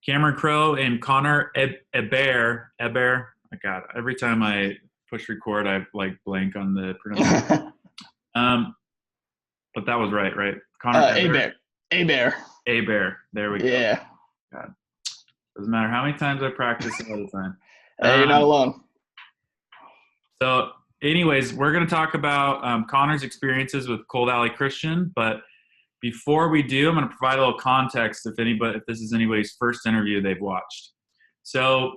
Cameron Crowe and Conor Hebert. Hebert. My God, every time I push record, I like blank on the pronunciation. Um, but that was right, right? Conor Hebert. Hebert. Hebert. Hebert. There we go. Yeah. God, doesn't matter how many times I practice all the time. Hey, you're not alone. So, anyways, we're going to talk about Conor's experiences with Coal Valley Christian. But before we do, I'm going to provide a little context if this is anybody's first interview they've watched. So,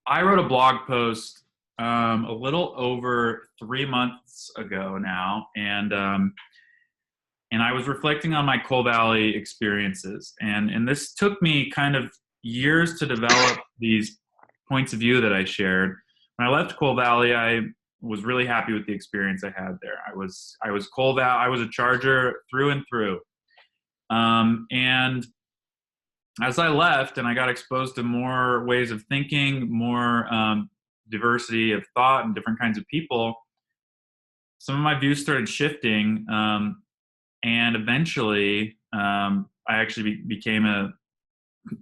I wrote a blog post a little over 3 months ago now, and I was reflecting on my Coal Valley experiences, and this took me kind of years to develop these points of view that I shared. When I left Coal Valley, I was really happy with the experience I had there. I was Coal Valley. I was a Charger through and through. And as I left and I got exposed to more ways of thinking, more diversity of thought and different kinds of people, some of my views started shifting. And eventually, I actually became a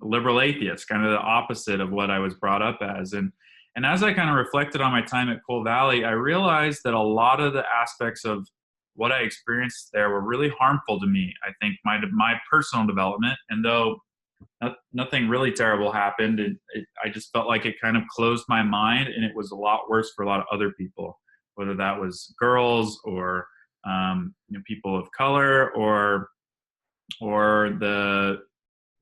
liberal atheist, kind of the opposite of what I was brought up as. And as I kind of reflected on my time at Coal Valley, I realized that a lot of the aspects of what I experienced there were really harmful to me. I think my personal development, and though nothing really terrible happened, I just felt like it kind of closed my mind, and it was a lot worse for a lot of other people, whether that was girls or people of color or the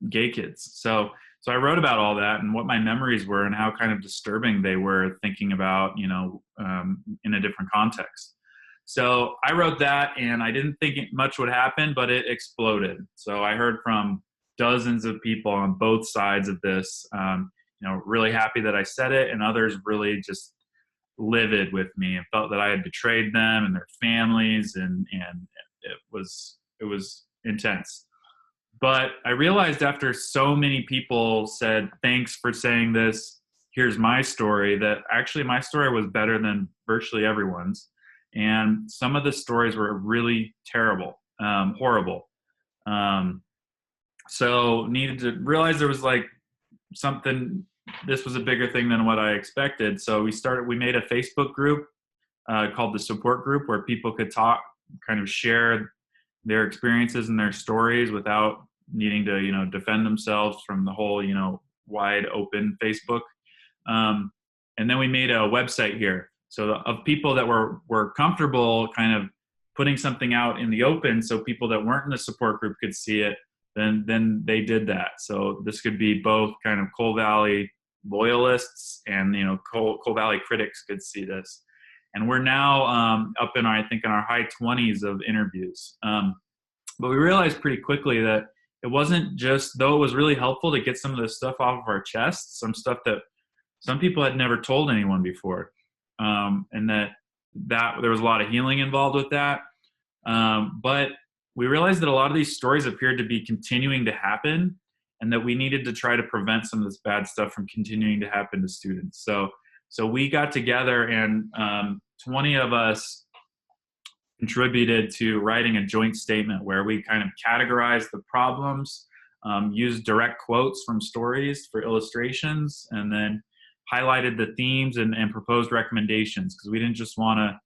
gay kids. So I wrote about all that and what my memories were and how kind of disturbing they were, thinking about, in a different context. So I wrote that, and I didn't think much would happen, but it exploded. So I heard from dozens of people on both sides of this, really happy that I said it, and others really just livid with me and felt that I had betrayed them and their families, and it was intense. But I realized after so many people said, thanks for saying this, here's my story, that actually my story was better than virtually everyone's. And some of the stories were really terrible, horrible. So needed to realize there was like something, this was a bigger thing than what I expected. So we made a Facebook group called the Support Group, where people could talk, kind of share their experiences and their stories without needing to, defend themselves from the whole, wide open Facebook. And then we made a website here. So of people that were comfortable kind of putting something out in the open, so people that weren't in the support group could see it, then they did that. So this could be both kind of Coal Valley loyalists and, Coal Valley critics could see this. And we're now up in our high 20s of interviews. But we realized pretty quickly that it wasn't just, though it was really helpful to get some of this stuff off of our chests, some stuff that some people had never told anyone before. And that there was a lot of healing involved with that. But we realized that a lot of these stories appeared to be continuing to happen, and that we needed to try to prevent some of this bad stuff from continuing to happen to students. So we got together, and 20 of us contributed to writing a joint statement where we kind of categorized the problems, used direct quotes from stories for illustrations, and then highlighted the themes and proposed recommendations, because we didn't just want to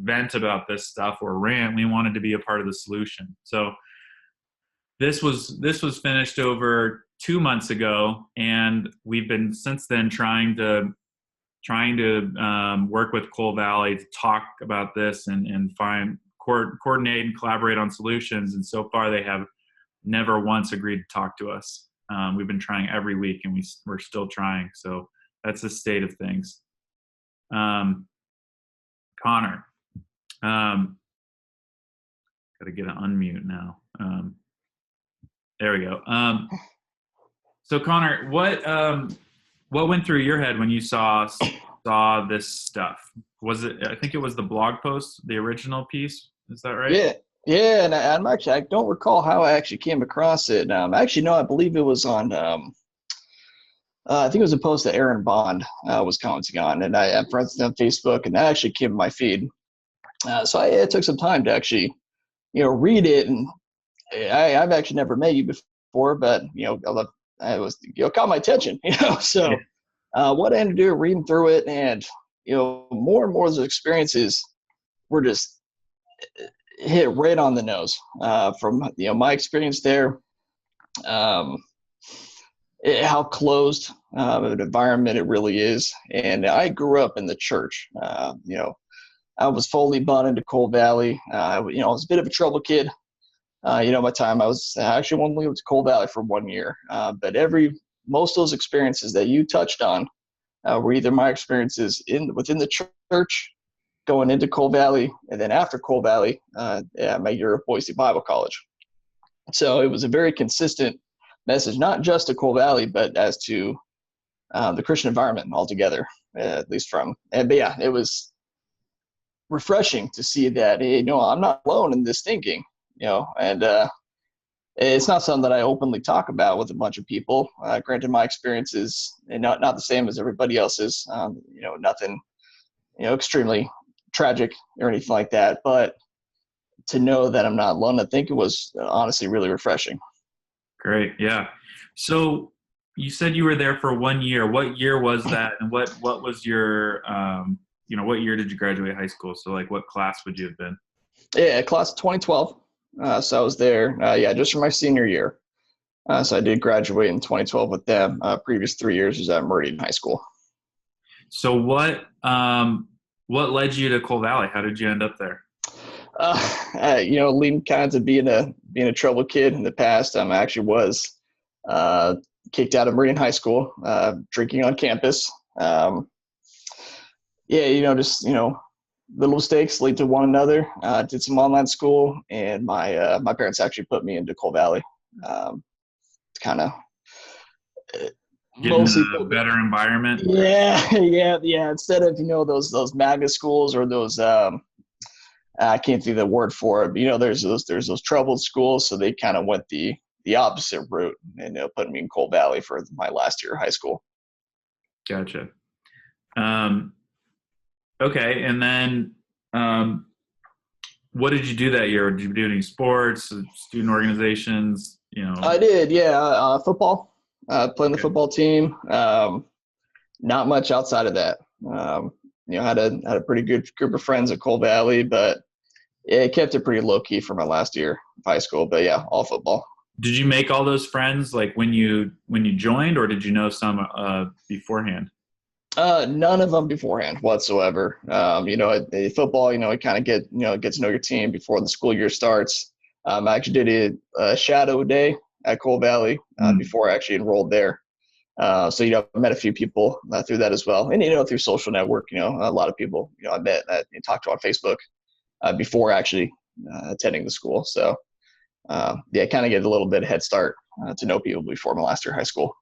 vent about this stuff or rant. We wanted to be a part of the solution. So this was finished over 2 months ago, and we've been since then trying to work with Coal Valley to talk about this and coordinate and collaborate on solutions. And so far, they have never once agreed to talk to us. We've been trying every week, and we're still trying. So that's the state of things. Conor, got to get an unmute now. There we go. So Conor, what went through your head when you saw this stuff? Was it? I think it was the blog post, the original piece. Is that right? Yeah. And I don't recall how I actually came across it. Actually, no, I believe it was on. I think it was a post that Aaron Bond was commenting on, and I friends on Facebook, and that actually came in my feed. So it took some time to actually, read it. And I've actually never met you before, but caught my attention, so what I ended up doing, reading through it, and more and more of those experiences were just hit right on the nose. From my experience there, how closed an environment it really is. And I grew up in the church. I was fully bought into Coal Valley. I was a bit of a trouble kid. My time, I actually only went to Coal Valley for 1 year. But most of those experiences that you touched on were either my experiences within the church, going into Coal Valley, and then after Coal Valley, my year at Boise Bible College. So it was a very consistent message, not just to Coal Valley, but as to the Christian environment altogether, at least but yeah, it was refreshing to see that, I'm not alone in this thinking, and it's not something that I openly talk about with a bunch of people. Granted, my experience is not the same as everybody else's, nothing, extremely tragic or anything like that, but to know that I'm not alone, I think it was honestly really refreshing. Great. Yeah. So you said you were there for 1 year. What year was that? And what was your, what year did you graduate high school? So like what class would you have been? Yeah, class of 2012. So I was there, just for my senior year. So I did graduate in 2012 with them. Previous 3 years was at Meridian High School. So what led you to Coal Valley? How did you end up there? Leading kind of to being a trouble kid in the past. I actually was kicked out of Meridian High School, drinking on campus. Little mistakes lead to one another. Did some online school, and my parents actually put me into Coal Valley. To kind of mostly a better environment. Yeah. Instead of those magnet schools or those I can't think of the word for it, but there's those troubled schools, so they kind of went the opposite route and put me in Coal Valley for my last year of high school. Gotcha. Okay, and then what did you do that year? Did you do any sports, student organizations? I did, yeah. Football, playing the football team. Not much outside of that. Had a pretty good group of friends at Coal Valley, but it kept it pretty low key for my last year of high school. But yeah, all football. Did you make all those friends like when you joined, or did you know some beforehand? None of them beforehand whatsoever. Football, you kind of get to know your team before the school year starts. I actually did a shadow day at Coal Valley before I actually enrolled there. So I met a few people through that as well, and through social network, a lot of people I met that talked to on Facebook before actually attending the school. So kind of get a little bit of head start to know people before my last year of high school.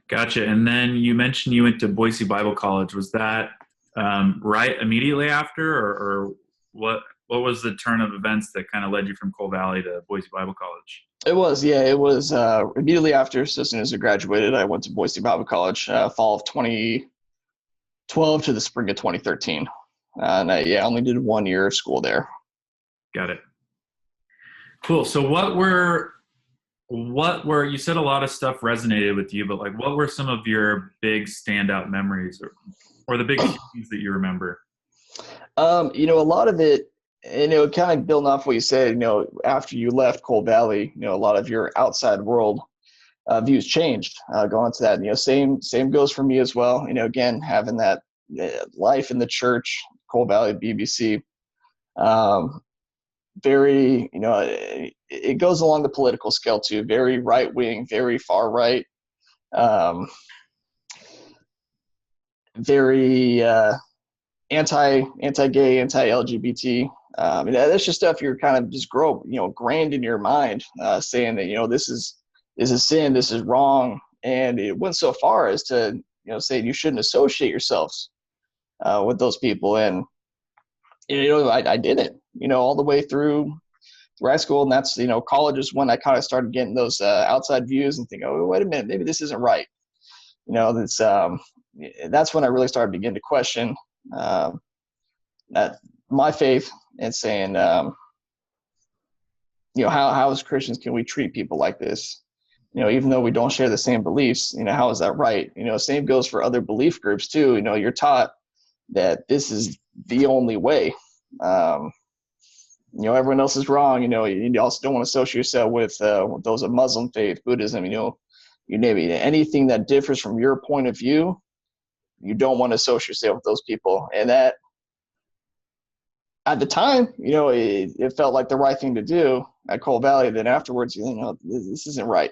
Gotcha. And then you mentioned you went to Boise Bible College. Was that right immediately after, or what was the turn of events that kind of led you from Coal Valley to Boise Bible College? It was immediately after. So as soon as I graduated, I went to Boise Bible College, fall of 2012 to the spring of 2013. And I only did 1 year of school there. Got it. Cool. So what were you said a lot of stuff resonated with you, but like what were some of your big standout memories or the big things that you remember? A lot of it, kind of building off what you said, after you left Coal Valley, a lot of your outside world views changed going to that. Same goes for me as well. Again, having that life in the church, Coal Valley, BBC, very, it goes along the political scale too, very right wing, very far right, very anti-gay, anti-LGBT. That's just stuff you're kind of just grained in your mind, saying that this is a sin, this is wrong, and it went so far as to say you shouldn't associate yourselves with those people. And I did it all the way through high school, and that's college is when I kind of started getting those outside views and think, oh, wait a minute, maybe this isn't right. That's when I really started beginning to question that my faith and saying, how as Christians can we treat people like this? even though we don't share the same beliefs, how is that right? Same goes for other belief groups too. You're taught that this is the only way. Everyone else is wrong. You also don't want to associate yourself with those of Muslim faith, Buddhism, you name it. Anything that differs from your point of view, you don't want to associate yourself with those people. And that, at the time, it felt like the right thing to do at Coal Valley. Then afterwards, this isn't right.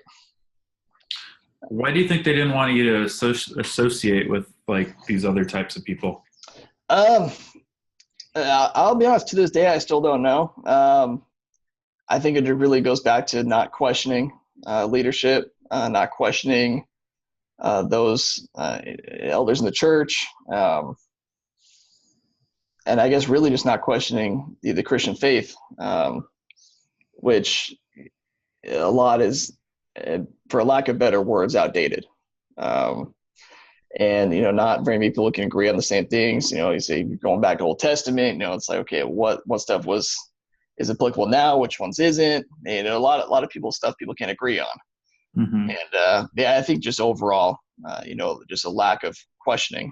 Why do you think they didn't want you to associate with like these other types of people? I'll be honest, to this day, I still don't know. I think it really goes back to not questioning leadership, not questioning those elders in the church, and I guess really just not questioning the Christian faith, which a lot is, for lack of better words, outdated. And not very many people can agree on the same things. You say you're going back to Old Testament. It's like, okay, what stuff is applicable now, which ones isn't? And a lot of stuff people can't agree on. Mm-hmm. And I think just overall, just a lack of questioning.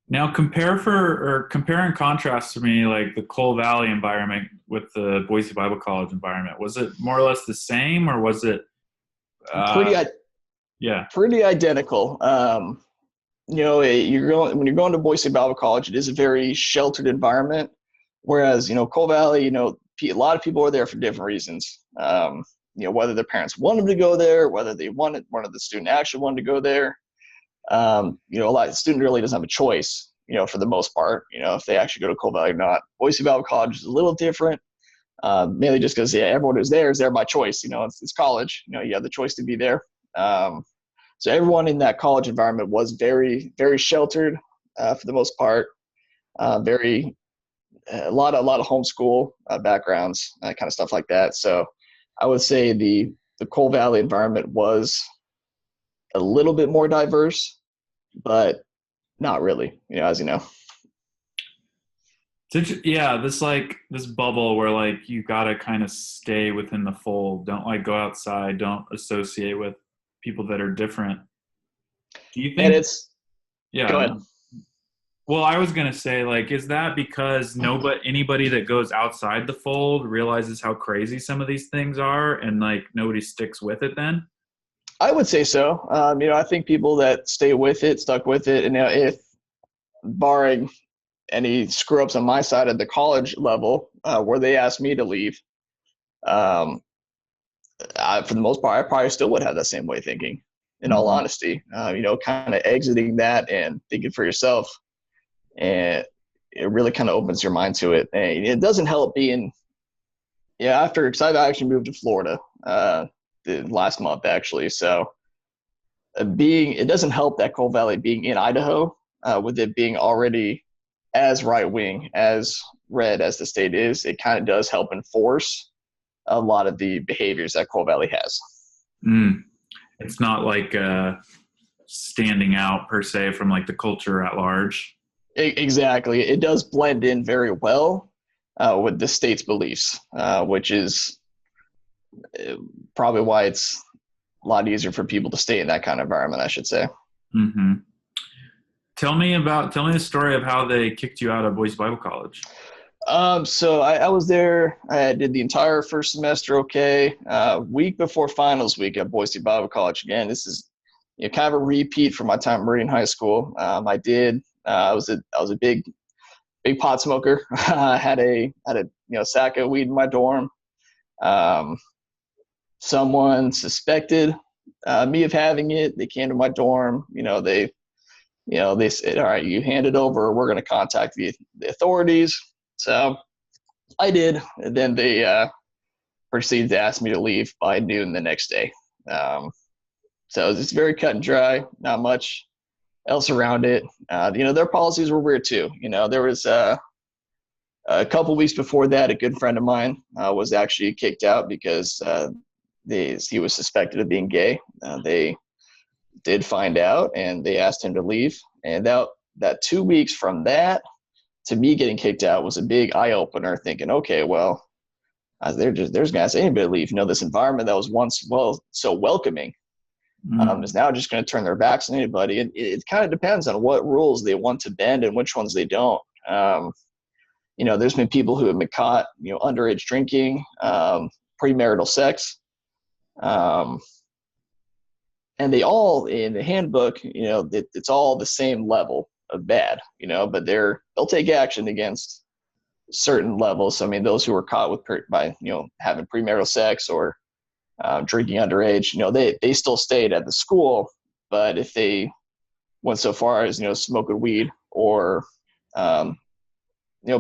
Now compare and contrast to me like the Coal Valley environment with the Boise Bible College environment. Was it more or less the same, or was it pretty identical? When you're going to Boise Bible College, it is a very sheltered environment, whereas Coal Valley, a lot of people are there for different reasons. Whether their parents wanted them to go there, whether one of the student actually wanted to go there. A lot of the student really doesn't have a choice, for the most part, if they actually go to Coal Valley or not. Boise Bible College is a little different, mainly just because everyone who's there is there by choice. It's college. You have the choice to be there. So everyone in that college environment was very, very sheltered for the most part. A lot of homeschool backgrounds, kind of stuff like that. So I would say the Coal Valley environment was a little bit more diverse, but not really, as you know. Yeah, this bubble where like you gotta kind of stay within the fold. Don't like go outside. Don't associate with people that are different. Do you think? And go ahead. Well, I was gonna say, like, is that because anybody that goes outside the fold realizes how crazy some of these things are, and like nobody sticks with it then? I would say so. I think people that stay with it, stuck with it, and if barring any screw ups on my side at the college level, where they asked me to leave, for the most part, I probably still would have that same way of thinking. In all honesty, kind of exiting that and thinking for yourself, and it really kind of opens your mind to it. And it doesn't help being, because I actually moved to Florida the last month actually. So it doesn't help that Coal Valley being in Idaho, with it being already as right wing, as red as the state is. It kind of does help enforce a lot of the behaviors that Coal Valley has. It's not like standing out per se from like the culture at large. Exactly. It does blend in very well with the state's beliefs, which is probably why it's a lot easier for people to stay in that kind of environment, I should say. Mm-hmm. Tell me the story of how they kicked you out of Boise Bible College. So I was there. I did the entire first semester okay. Week before finals week at Boise Bible College. Again, this is kind of a repeat from my time at Meridian High School. I was a big pot smoker. I had a sack of weed in my dorm. Someone suspected me of having it. They came to my dorm. They said, all right, you hand it over. We're going to contact the authorities. So I did. And then they proceeded to ask me to leave by noon the next day. So it was very cut and dry, not much else around it. Their policies were weird too. There was a couple weeks before that, a good friend of mine was actually kicked out because he was suspected of being gay. They did find out, and they asked him to leave. And that 2 weeks from that to me getting kicked out was a big eye opener. Thinking, okay, well, they're just going to ask anybody to leave. This environment that was once so welcoming is now just going to turn their backs on anybody. And it kind of depends on what rules they want to bend and which ones they don't. There's been people who have been caught, underage drinking, premarital sex, and they all in the handbook, it's all the same level of bad, but they'll take action against certain levels. So, I mean, those who were caught by having premarital sex or drinking underage, they still stayed at the school, but if they went so far as smoking weed or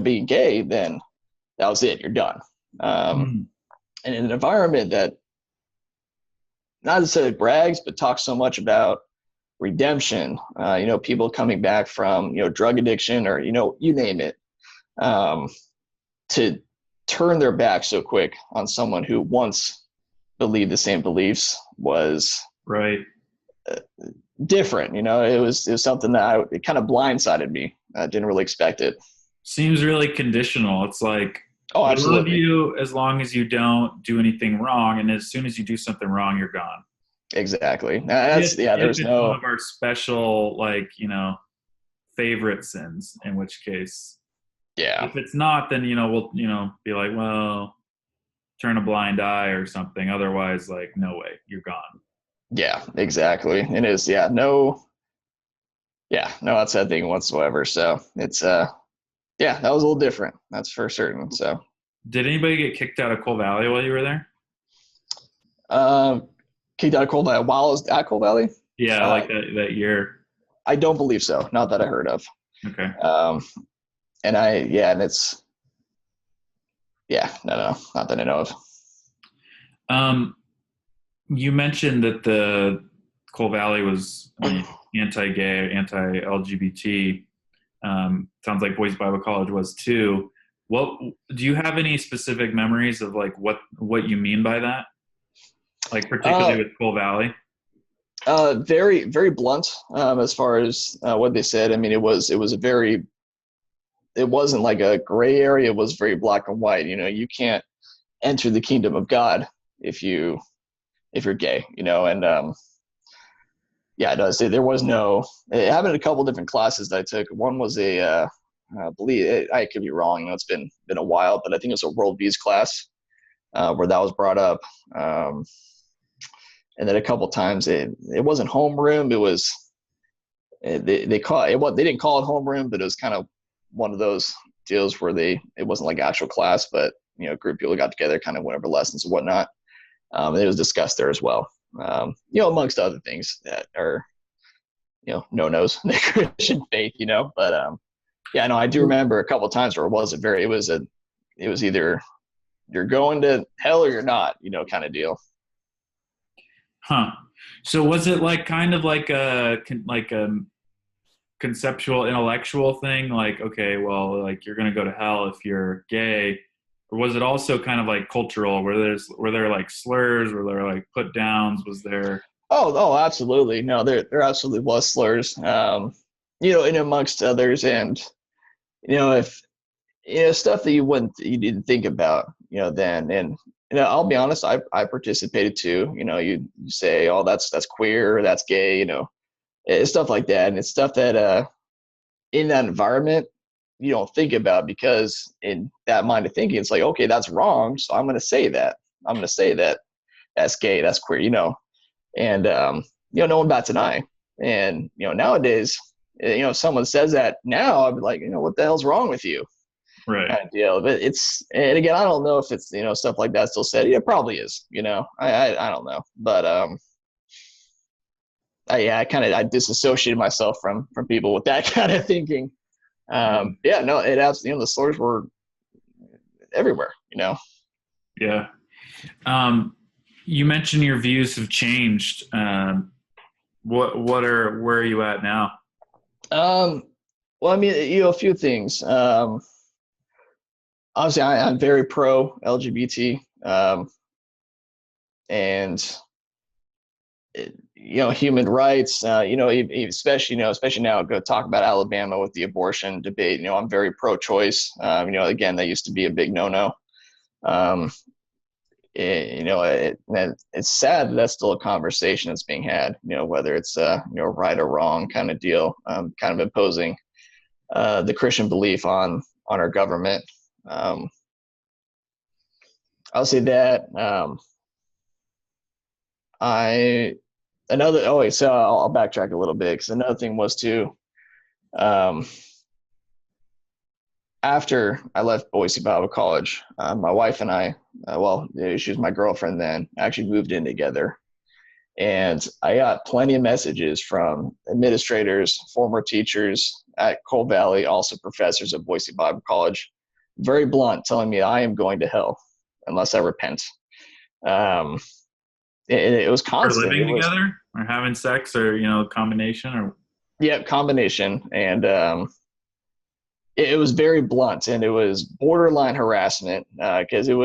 being gay, then that was it. You're done. And in an environment that not necessarily brags, but talks so much about redemption, people coming back from, drug addiction or, you name it, to turn their back so quick on someone who once believed the same beliefs was right. Different. It was something that it kind of blindsided me. I didn't really expect it. Seems really conditional. It's like, oh, absolutely. I love you as long as you don't do anything wrong, and as soon as you do something wrong, you're gone. Exactly. There's no one of our special, favorite sins. In which case, if it's not, then we'll be like, well, turn a blind eye or something. Otherwise, like, no way, you're gone. Yeah, exactly. It is. No outside thing whatsoever. So it's that was a little different. That's for certain. So, did anybody get kicked out of Coal Valley while you were there? Kicked out of Coal Valley while I was at Coal Valley? Yeah, like that year. I don't believe so. Not that I heard of. Okay. And it's no, not that I know of. You mentioned that the Coal Valley was anti-gay, anti-LGBT. Sounds like Boise Bible College was too. What do you have any specific memories of like what you mean by that? Like particularly with Coal Valley? Very, very blunt as far as what they said. I mean, it wasn't like a gray area. It was very black and white. You can't enter the kingdom of God if you're gay, and there was no, it happened in a couple different classes that I took. One was I believe I could be wrong. It's been a while, but I think it was a worldviews class where that was brought up. And then a couple times it wasn't homeroom. It was, they didn't call it homeroom, but it was kind of one of those deals where it wasn't like actual class, but a group of people got together, kind of went over lessons and whatnot. And it was discussed there as well. Amongst other things that are, no-nos in the Christian faith, but I do remember a couple of times where it was either you're going to hell or you're not, kind of deal. Huh. So was it like kind of like a conceptual intellectual thing? Like, okay, well, like you're going to go to hell if you're gay. Or was it also kind of like cultural? Were there like slurs? Were there like put downs? Was there? Oh, absolutely. No, there absolutely was slurs. And amongst others, and if stuff that you didn't think about, then, and I'll be honest, I participated too. You say, oh, that's queer, that's gay, it's stuff like that, and it's stuff that in that environment you don't think about, because in that mind of thinking, it's like, okay, that's wrong, so I'm going to say that. I'm going to say that that's gay, that's queer, and no one bats an eye. And nowadays, if someone says that now, I'd be like, what the hell's wrong with you? Right. Kind of deal. But and again, I don't know if it's stuff like that still said. Yeah, it probably is. I don't know, but I disassociated myself from people with that kind of thinking. It absolutely, the slurs were everywhere, Yeah. You mentioned your views have changed. Where are you at now? Well, I mean, a few things. Obviously I'm very pro LGBT, and human rights, especially now, go talk about Alabama with the abortion debate. I'm very pro-choice. Again, that used to be a big no-no. it's sad that that's still a conversation that's being had, whether it's right or wrong kind of deal, kind of imposing the Christian belief on our government. I'll say that. So I'll backtrack a little bit, because another thing was too, after I left Boise Bible College, my wife and I, she was my girlfriend then, actually moved in together. And I got plenty of messages from administrators, former teachers at Coal Valley, also professors at Boise Bible College, very blunt, telling me I am going to hell unless I repent. It was Or constant. living together, or having sex, or combination, or Combination. And it was very blunt, and it was borderline harassment, because it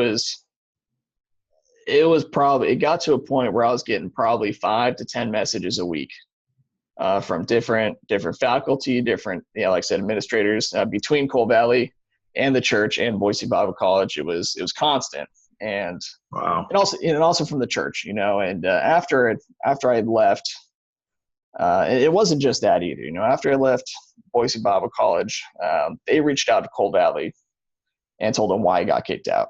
got to a point where I was getting probably 5 to 10 messages a week from different faculty, different, like I said, administrators, between Coal Valley and the church and Boise Bible College. It was constant. And wow. And also from the church, and after I had left, it wasn't just that either. After I left Boise Bible College, they reached out to Coal Valley and told them why I got kicked out.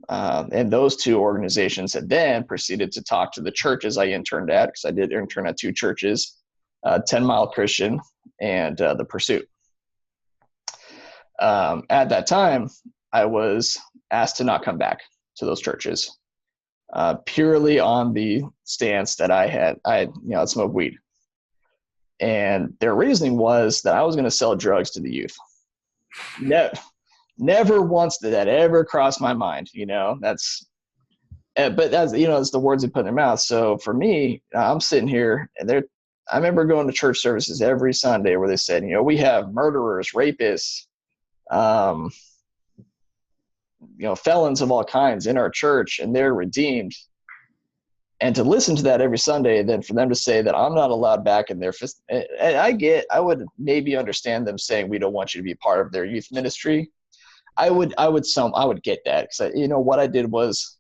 And those two organizations had then proceeded to talk to the churches I interned at, because I did intern at 2 churches, 10 Mile Christian and the Pursuit. At that time, I was asked to not come back to those churches, purely on the stance that I had smoked weed. And their reasoning was that I was going to sell drugs to the youth. Never once did that ever cross my mind. But that's, it's the words they put in their mouth. So for me, I'm sitting here, and I remember going to church services every Sunday where they said, we have murderers, rapists, felons of all kinds in our church, and they're redeemed. And to listen to that every Sunday, and then for them to say that I'm not allowed back in their I would maybe understand them saying we don't want you to be part of their youth ministry. I would get that, because what I did was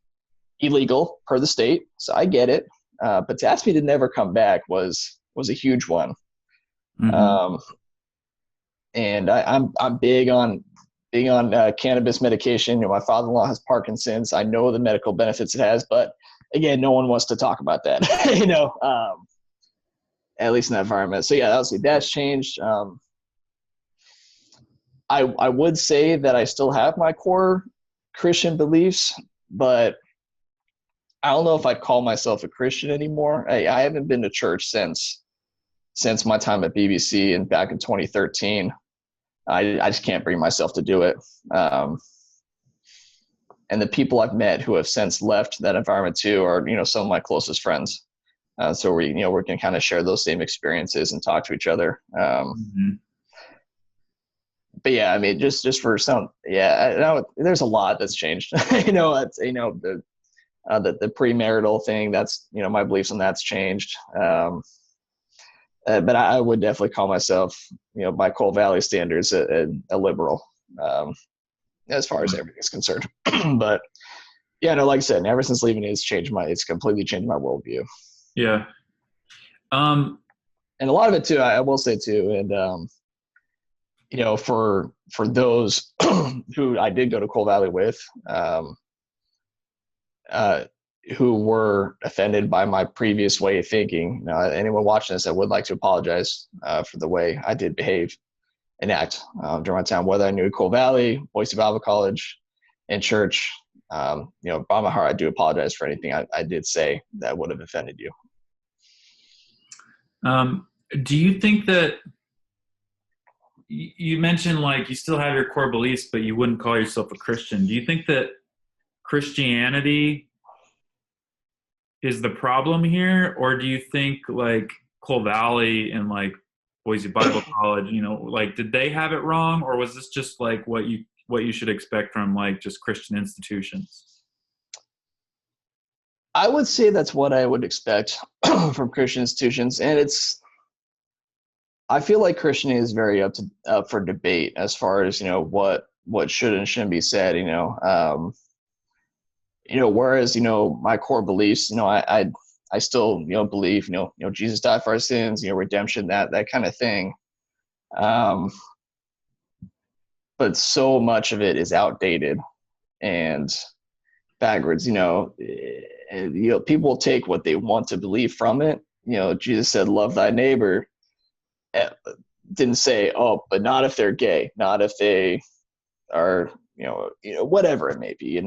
illegal per the state, so I get it. But to ask me to never come back was a huge one. Mm-hmm. And I'm big on cannabis medication. My father-in-law has Parkinson's. I know the medical benefits it has, but again, no one wants to talk about that. At least in that environment. So yeah, obviously that's changed. I would say that I still have my core Christian beliefs, but I don't know if I'd call myself a Christian anymore. I haven't been to church since my time at BBC and back in 2013. I just can't bring myself to do it. And the people I've met who have since left that environment too are, some of my closest friends. So we can kind of share those same experiences and talk to each other. Mm-hmm. But yeah, I mean, just for some, there's a lot that's changed. It's, the premarital thing, that's, my beliefs on that's changed. But I would definitely call myself, by Coal Valley standards, a liberal, as far as everything's concerned. But yeah, no, like I said, ever since leaving, it's completely changed my worldview. Yeah. And a lot of it too, I will say too, and for those who I did go to Coal Valley with, who were offended by my previous way of thinking, anyone watching this, I would like to apologize for the way I did behave and act during my time, whether I knew Coal Valley, Boise Bible College, and church. By my heart, I do apologize for anything I did say that would have offended you. Do you think that you mentioned, like, you still have your core beliefs, but you wouldn't call yourself a Christian? Do you think that Christianity is the problem here, or do you think like Coal Valley and like Boise Bible College, did they have it wrong, or was this just like what you should expect from like just Christian institutions? I would say that's what I would expect from Christian institutions, and I feel like Christianity is very up for debate as far as what should and shouldn't be said. whereas, my core beliefs, I still, believe, Jesus died for our sins, redemption, that kind of thing. Um, but so much of it is outdated and backwards. People will take what they want to believe from it. Jesus said, "Love thy neighbor." Eh, Didn't say, "Oh, but not if they're gay, not if they are, whatever it may be."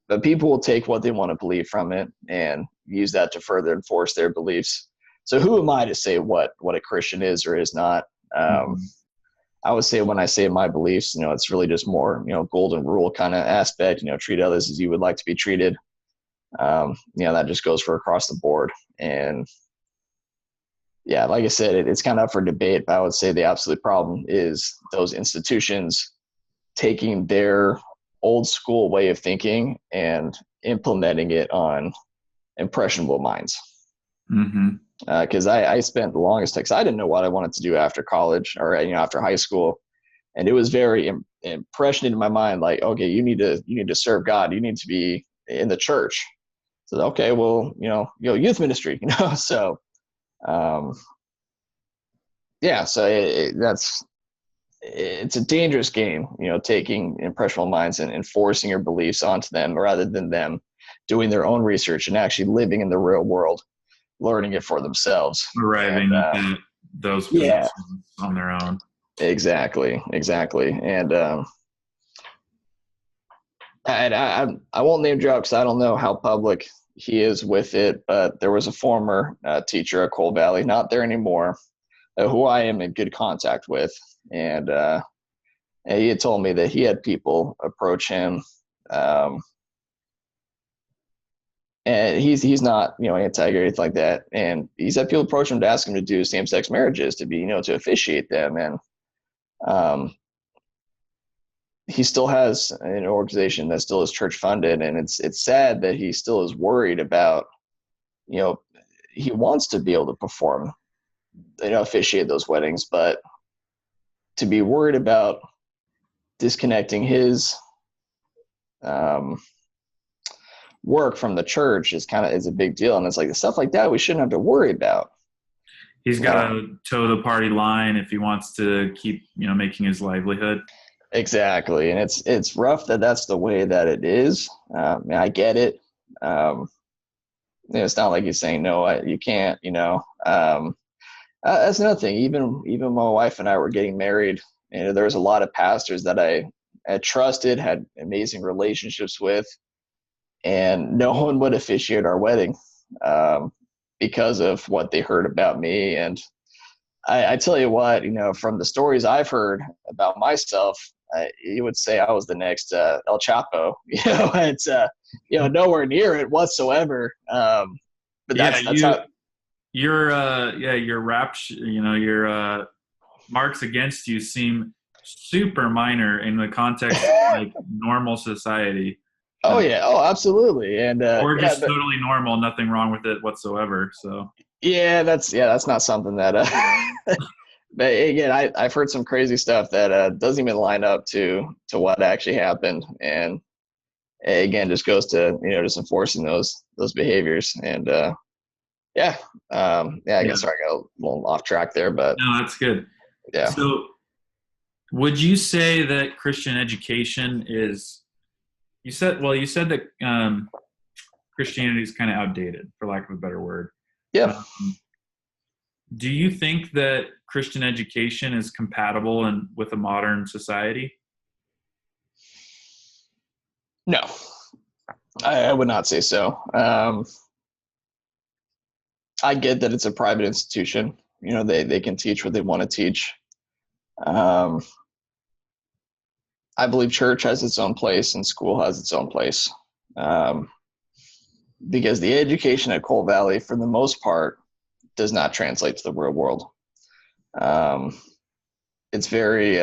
But people will take what they want to believe from it and use that to further enforce their beliefs. So who am I to say what a Christian is or is not? Mm-hmm. I would say when I say my beliefs, it's really just more, golden rule kind of aspect, treat others as you would like to be treated. That just goes for across the board. And yeah, like I said, it's kind of up for debate, but I would say the absolute problem is those institutions taking their old school way of thinking and implementing it on impressionable minds. Mm-hmm. Because I spent the longest time, because I didn't know what I wanted to do after college or after high school, and it was very impressioning in my mind. Like, okay, you need to serve God. You need to be in the church. So okay, well, youth ministry. So um, yeah, so it's a dangerous game. Taking impressionable minds and enforcing your beliefs onto them rather than them doing their own research and actually living in the real world, learning it for themselves. Arriving And, at those yeah, positions on their own. exactly. And I won't name drop because I don't know how public he is with it, but there was a former teacher at Coal Valley, not there anymore, who I am in good contact with, and he had told me that he had people approach him, um, and he's not anti-gay or anything like that, and he's had people approach him to ask him to do same-sex marriages, to be to officiate them, and um, he still has an organization that still is church funded, and it's sad that he still is worried about, he wants to be able to perform, officiate those weddings, but to be worried about disconnecting his um, work from the church is a big deal, and it's like stuff like that we shouldn't have to worry about. He's got to toe the party line if he wants to keep making his livelihood. Exactly, and it's rough that that's the way that it is. I get it. It's not like he's saying no, you can't. That's another thing. Even my wife and I were getting married, there was a lot of pastors that I trusted, had amazing relationships with, and no one would officiate our wedding because of what they heard about me. And I tell you what, from the stories I've heard about myself, you would say I was the next El Chapo. It's nowhere near it whatsoever. But that's how. Your your marks against you seem super minor in the context of like normal society. Oh yeah, oh absolutely, and or yeah, just but totally normal, nothing wrong with it whatsoever. So that's not something that. But again, I've heard some crazy stuff that doesn't even line up to what actually happened, and again, just goes to just enforcing those behaviors, and I guess sorry, I got a little off track there, but no, that's good. yeah. So would you say that Christian education is? You said that Christianity is kind of outdated, for lack of a better word. Yeah. Do you think that Christian education is compatible with a modern society? No, I would not say so. I get that it's a private institution. They can teach what they want to teach. Um, I believe church has its own place and school has its own place. Um, because the education at Coal Valley, for the most part, does not translate to the real world. It's very,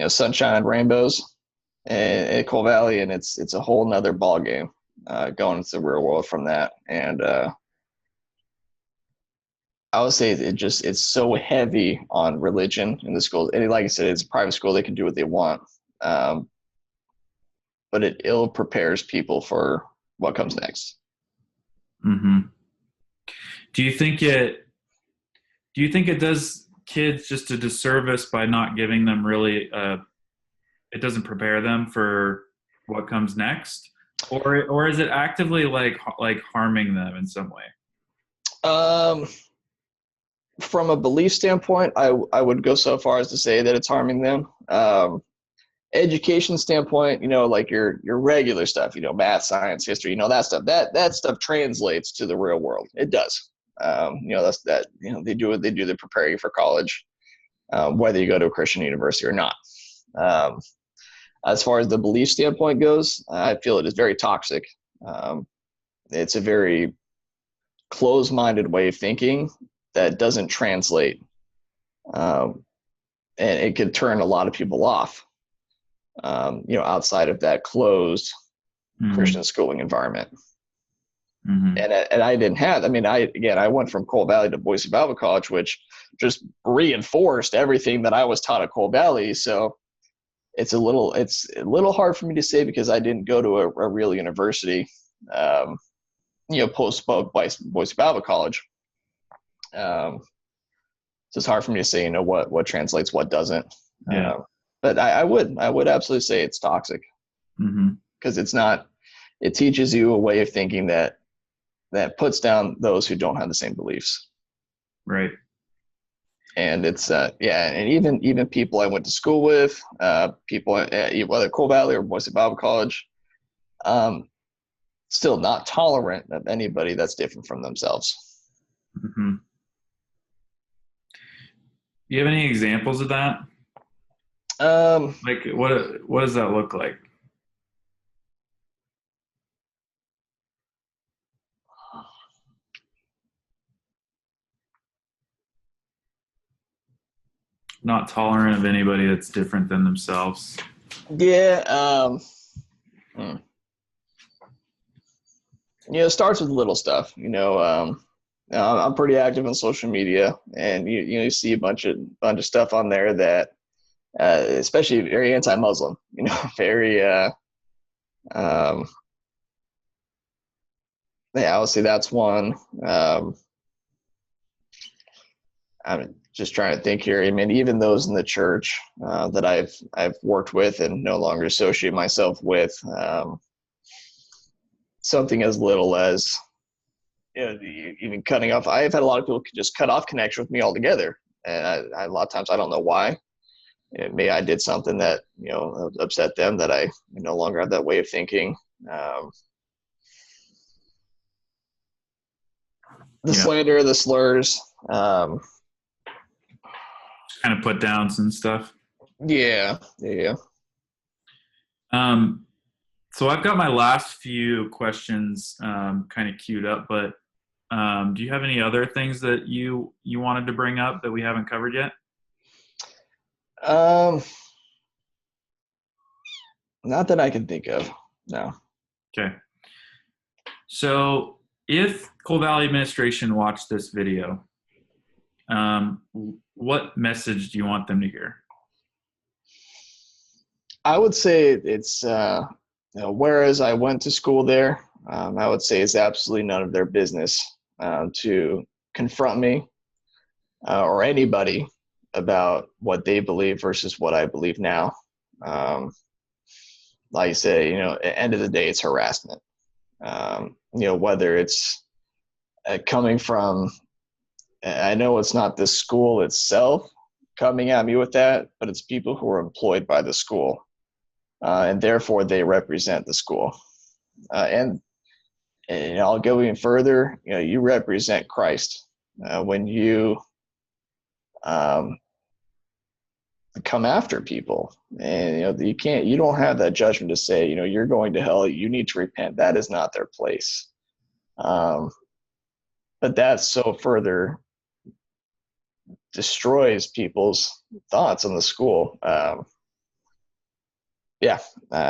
sunshine and rainbows at Coal Valley, and it's a whole nother ball game going into the real world from that. And I would say it's so heavy on religion in the schools. And like I said, it's a private school; they can do what they want. but it ill prepares people for what comes next. Mm-hmm. Do you think it does kids just a disservice by not giving them really it doesn't prepare them for what comes next, or is it actively like harming them in some way? Um, from a belief standpoint, I would go so far as to say that it's harming them. Education standpoint, like your regular stuff, math, science, history, that stuff, that stuff translates to the real world. It does. That's that, they do what they do to prepare you for college, whether you go to a Christian university or not. As far as the belief standpoint goes, I feel it is very toxic. It's a very closed-minded way of thinking that doesn't translate, and it could turn a lot of people off. Outside of that closed Christian schooling environment. Mm-hmm. And I didn't have, I went from Coal Valley to Boise Bible College, which just reinforced everything that I was taught at Coal Valley. So it's a little hard for me to say because I didn't go to a real university, post Boise Bible College. So it's hard for me to say, what translates, what doesn't. Yeah. But I would absolutely say it's toxic, because it teaches you a way of thinking that puts down those who don't have the same beliefs. Right. And it's, and even people I went to school with, people, whether Coal Valley or Boise Bible College, still not tolerant of anybody that's different from themselves. Mm-hmm. Do you have any examples of that? Like what does that look like? Not tolerant of anybody that's different than themselves. Yeah. It starts with little stuff. I'm pretty active on social media, and you see a bunch of stuff on there that, especially very anti-Muslim. Very. I would say that's one. I'm just trying to think here. Even those in the church that I've worked with and no longer associate myself with, something as little as even cutting off. I've had a lot of people just cut off connection with me altogether, and a lot of times I don't know why. Maybe I did something that upset them, that I no longer have that way of thinking. The slander, the slurs. Kind of put downs and stuff. Yeah. So I've got my last few questions kind of queued up, but do you have any other things that you wanted to bring up that we haven't covered yet? Not that I can think of. No. Okay. So if Coal Valley administration watched this video, what message do you want them to hear? I would say it's, whereas I went to school there, I would say it's absolutely none of their business to confront me or anybody about what they believe versus what I believe now. Like you say, at the end of the day, it's harassment. Whether it's coming from, I know it's not the school itself coming at me with that, but it's people who are employed by the school, and therefore they represent the school. And I'll go even further. You represent Christ when you come after people, and you don't have that judgment to say you're going to hell, you need to repent. That is not their place. But that so further destroys people's thoughts on the school. I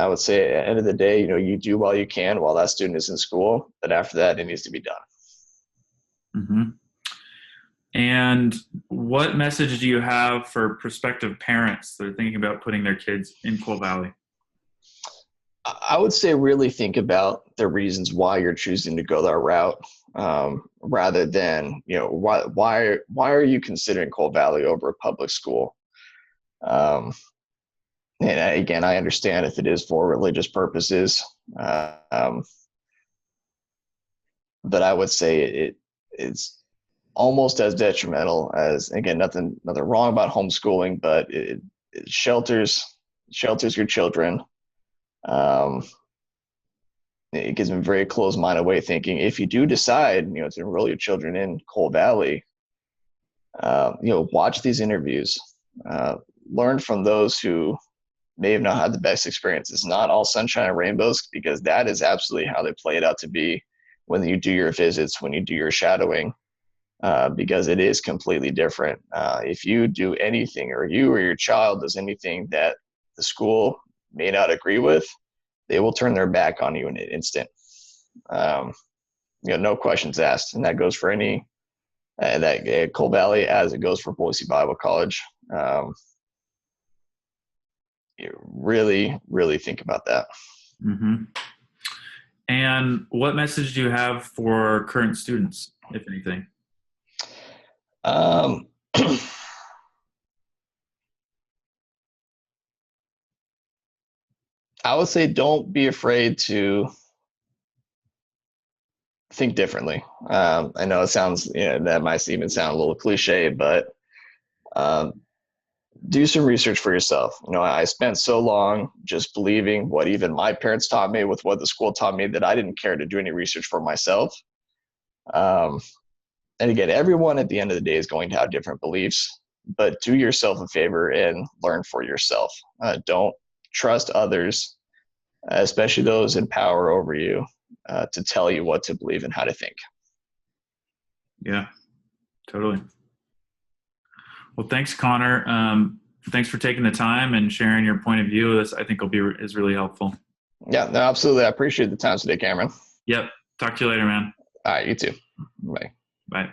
would say at the end of the day, you do while you can while that student is in school, but after that it needs to be done. Mm-hmm. And what message do you have for prospective parents that are thinking about putting their kids in Coal Valley? I would say really think about the reasons why you're choosing to go that route, rather than, why are you considering Coal Valley over a public school? Um, and again, I understand if it is for religious purposes, um, but I would say it's almost as detrimental as, again, nothing wrong about homeschooling, but it shelters your children. Um, it gives them a very closed-minded way of thinking. If you do decide, to enroll your children in Coal Valley, watch these interviews, uh, learn from those who may have not had the best experience. It's not all sunshine and rainbows, because that is absolutely how they play it out to be when you do your visits, when you do your shadowing, because it is completely different. If you do anything, or you or your child does anything that the school may not agree with, they will turn their back on you in an instant. Um, no questions asked, and that goes for any that Coal Valley, as it goes for Boise Bible College. You really, really think about that. Mm-hmm. And what message do you have for current students, if anything? Um, I would say don't be afraid to think differently. I know it sounds, that might even sound a little cliche, but um, do some research for yourself. I spent so long just believing what even my parents taught me with what the school taught me, that I didn't care to do any research for myself. Um, and again, everyone at the end of the day is going to have different beliefs, but do yourself a favor and learn for yourself. Don't trust others, especially those in power over you, to tell you what to believe and how to think. Yeah, totally. Well, thanks, Connor. Thanks for taking the time and sharing your point of view. This, I think, is really helpful. Yeah, no, absolutely. I appreciate the time today, Cameron. Yep. Talk to you later, man. All right, you too. Bye. Bye.